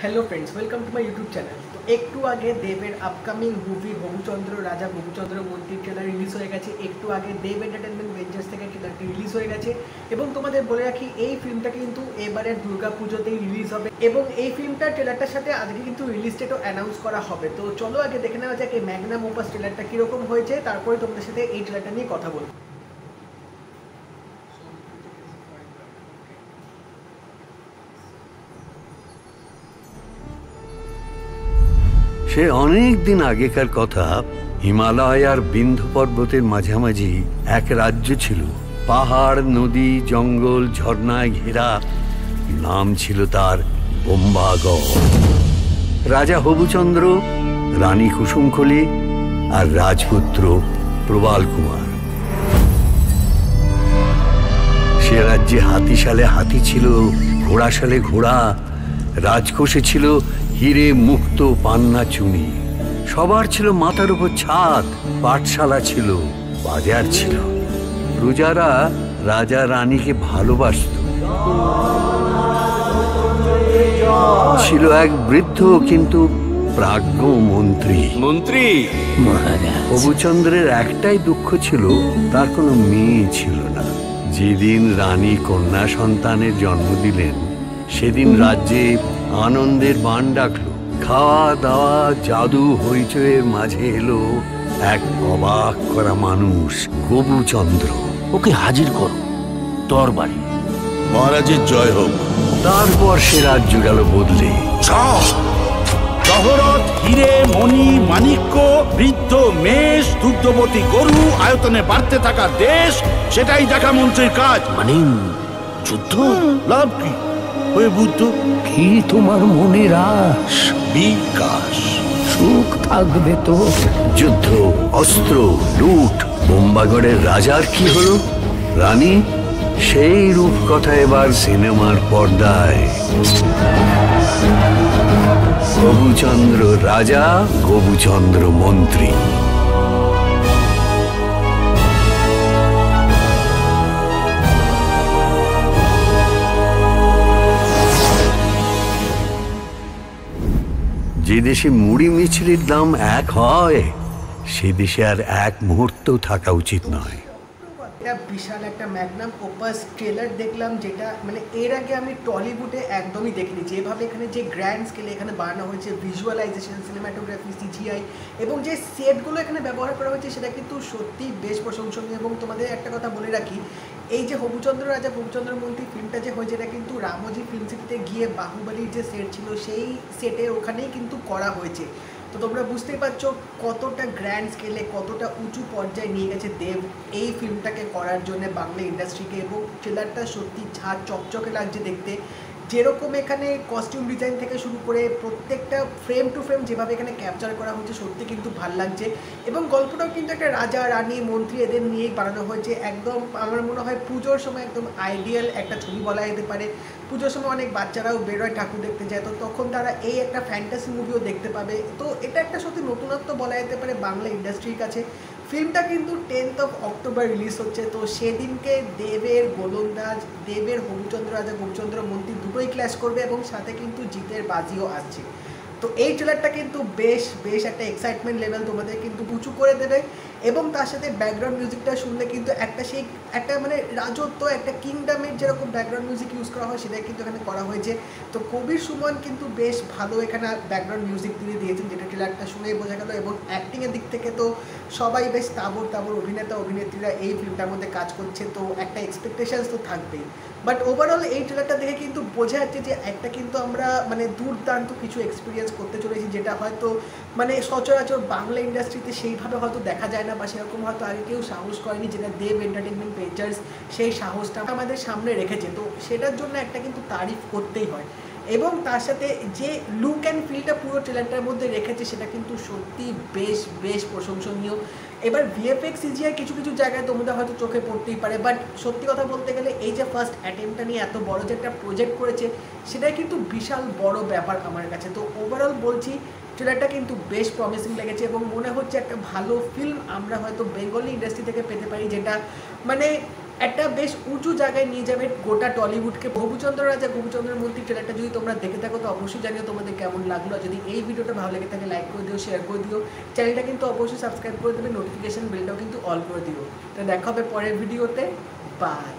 Hello friends, welcome to my YouTube channel. तो একটু আগে দেবের আপকামিং মুভি হবুচন্দ্র রাজা হবুচন্দ্র মন্ত্রী ট্রেলার রিলিজ হয়ে গেছে। একটু আগে দেব এন্টারটেনমেন্ট ভেঞ্চার্স থেকে ট্রেলারটি রিলিজ হয়ে গেছে এবং তোমাদের বলে রাখি এই ফিল্মটা কিন্তু এবারের দুর্গা পুজোতেই রিলিজ হবে এবং এই ফিল্মটার ট্রেলারটার সাথে আজকে কিন্তু রিলিজ ডেটও অ্যানাউন্স করা হবে। তো চলো আগে দেখে নেওয়া যাক এই ম্যাগনাম ওপাস ট্রেলারটা কীরকম হয়েছে, তারপরে তোমাদের সাথে এই ট্রেলারটা নিয়ে কথা বলবো। সে অনেক দিন আগেকার কথা। হিমালয় আর বিন্ধ্য পর্বতের মাঝামাঝি এক রাজ্য ছিল, পাহাড়, নদী, জঙ্গল, ঝর্ণায় ঘেরা। নাম ছিল তার বোম্বাগড়। রাজা হবুচন্দ্র, রানী কুসুমকলি আর রাজপুত্র প্রবাল কুমার। সে রাজ্যে হাতিশালে হাতি ছিল, ঘোড়াশালে ঘোড়া, রাজকোষে ছিল হিরে মুক্ত পান্না চুনি। সবার ছিল মাথার উপর ছাদ, পাঠশালা ছিল, বাজার ছিল। প্রজারা রাজা রানীকে ভালোবাসত। ছিল এক বৃদ্ধ কিন্তু প্রাজ্ঞ মন্ত্রী। হবুচন্দ্রের একটাই দুঃখ ছিল, তার কোনো মেয়ে ছিল না। যেদিন রানী কন্যা সন্তানের জন্ম দিলেন সেদিন রাজ্যে আনন্দের বান ডাকলো। খাওয়া দাওয়া, জাদু, হইচয়ের মাঝে এলো এক অবাক করা মানুষ, হবুচন্দ্র। ওকে হাজির করো দরবারে। মহারাজের জয় হোক। তারপর সে রাজ্য গেল বদলে। জহরত, হিরে, মণি, মাণিক্য, বৃদ্ধ মেষ, দুগ্ধবতী গরু, আয়তনে বাড়তে থাকা দেশ, সেটাই দেখা মন্ত্রীর কাজ। মানে যুদ্ধ? লাভ কি ওই বুদ্ধ? কি তোমার মনে রাস? বিকাশ। সুখ থাকবে তো। যুদ্ধ, অস্ত্র, লুট। বোম্বাগড়ের রাজার কি হলো? রানী সেই রূপকথা এবার সিনেমার পর্দায়। হবুচন্দ্র রাজা, হবুচন্দ্র মন্ত্রী। যে দেশে মুড়ি মিছরির দাম এক হয়, সে দেশে আর এক মুহূর্ত থাকা উচিত নয়। এটা বিশাল একটা ম্যাগনাম ওপাস ট্রেলার দেখলাম, যেটা মানে এর আগে আমি টলিউডে একদমই দেখিনি। যেভাবে এখানে যে গ্র্যান্ড স্কেলে এখানে বানানো হয়েছে, ভিজুয়ালাইজেশন, সিনেমাটোগ্রাফি, সিজিআই এবং যে সেটগুলো এখানে ব্যবহার করা হয়েছে সেটা কিন্তু সত্যি বেশ প্রশংসনীয়। এবং তোমাদের একটা কথা বলে রাখি, এই যে হবুচন্দ্র রাজা হবুচন্দ্র মন্ত্রী ফিল্মটা যে হয়েছে, এটা কিন্তু রামোজি ফিল্ম সিটিতে গিয়ে বাহুবলীর যে সেট ছিল সেই সেটে ওখানেই কিন্তু করা হয়েছে। তো তোমরা বুঝতেই পারছো কতটা গ্র্যান্ড স্কেলে, কতটা উঁচু পর্যায়ে নিয়ে গেছে দেব এই ফিল্মটাকে করার জন্য বাংলা ইন্ডাস্ট্রিকে। এবং ট্রেলারটা সত্যি ঝাঁ চকচকে লাগছে দেখতে। যেরকম এখানে কস্টিউম ডিজাইন থেকে শুরু করে প্রত্যেকটা ফ্রেম টু ফ্রেম যেভাবে এখানে ক্যাপচার করা হয়েছে সত্যি কিন্তু ভাল লাগছে। এবং গল্পটাও কিন্তু একটা রাজা, রানী, মন্ত্রী এদের নিয়েই বানানো হয়েছে। একদম আমার মনে হয় পুজোর সময় একদম আইডিয়াল একটা ছবি বলা যেতে পারে। পুজোর সময় অনেক বাচ্চারাও বেরোয় ঠাকুর দেখতে যায়, তো তখন তারা এই একটা ফ্যান্টাসি মুভিও দেখতে পাবে। তো এটা একটা সত্যি নতুনত্ব বলা যেতে পারে বাংলা ইন্ডাস্ট্রির কাছে। ফিল্মটা কিন্তু 10th অক্টোবর রিলিজ হচ্ছে। তো সেদিনকে দেবের গোলন্দাজ, দেবের হবুচন্দ্র রাজা হবুচন্দ্র মন্ত্রী দুটোই ক্ল্যাশ করবে এবং সাথে কিন্তু জিতের বাজিও আসছে। তো এই ট্রেলারটা কিন্তু বেশ একটা এক্সাইটমেন্ট লেভেল তোমাদের কিন্তু উঁচু করে দেবে। এবং তার সাথে ব্যাকগ্রাউন্ড মিউজিকটা শুনলে কিন্তু একটা মানে রাজত্ব, একটা কিংডমের যেরকম ব্যাকগ্রাউন্ড মিউজিক ইউজ করা হয় সেটাই কিন্তু এখানে করা হয়েছে। তো কবির সুমন কিন্তু বেশ ভালো এখানে ব্যাকগ্রাউন্ড মিউজিক তিনি দিয়েছেন, যেটা ট্রেলারটা শুনেই বোঝা গেল। এবং অ্যাক্টিংয়ের দিক থেকে তো সবাই বেশ তাবড় অভিনেতা অভিনেত্রীরা এই ফিল্মটার মধ্যে কাজ করছে, তো একটা এক্সপেকটেশনস তো থাকবেই। বাট ওভারঅল এই ট্রেলারটা দেখে কিন্তু বোঝা যাচ্ছে যে একটা কিন্তু আমরা মানে দুর্দান্ত কিছু এক্সপিরিয়েন্স করতে চলেছি, যেটা হয়তো মানে সচরাচর বাংলা ইন্ডাস্ট্রিতে সেইভাবে হয়তো দেখা যায় না বা সেরকম হয়তো আগে কেউ সাহস করেনি, যেটা দেব এন্টারটেনমেন্ট ভেঞ্চার্স সেই সাহসটা আমাদের সামনে রেখেছে। তো সেটার জন্য একটা কিন্তু তারিফ করতেই হয়। এবং তার সাথে যে লুক অ্যান্ড ফিলটা পুরো ট্রেলারটার মধ্যে রেখেছে সেটা কিন্তু সত্যি বেশ প্রশংসনীয়। এবার ভিএফএক্স সিজিআই কিছু জায়গায় তোমাদের হয়তো চোখে পড়তেই পারে, বাট সত্যি কথা বলতে গেলে এই যে ফার্স্ট অ্যাটেম্পটা নিয়ে এত বড় যে একটা প্রজেক্ট করেছে সেটাই কিন্তু বিশাল বড় ব্যাপার আমার কাছে। তো ওভারঅল বলছি ট্রেলারটা কিন্তু বেশ প্রমিসিং লেগেছে এবং মনে হচ্ছে একটা ভালো ফিল্ম আমরা হয়তো বেঙ্গলি ইন্ডাস্ট্রি থেকে পেতে পারি, যেটা মানে একটা বেশ উঁচু জায়গায় নিয়ে যাবে গোটা টলিউডকে। গোপুচন্দ্র রাজা গোপুচন্দ্রের মন্ত্রী ট্রেলারটা যদি তোমরা দেখে থাকো তো অবশ্যই জানিও তোমাদের কেমন লাগলো। আর যদি এই ভিডিওটা ভালো লেগে থাকে লাইক করে দিও, শেয়ার করে দিও, চ্যানেলটা কিন্তু অবশ্যই সাবস্ক্রাইব করে দেবে, নোটিফিকেশন বেলটাও কিন্তু অল করে দিও। তো দেখা হবে পরের ভিডিওতে, বাই।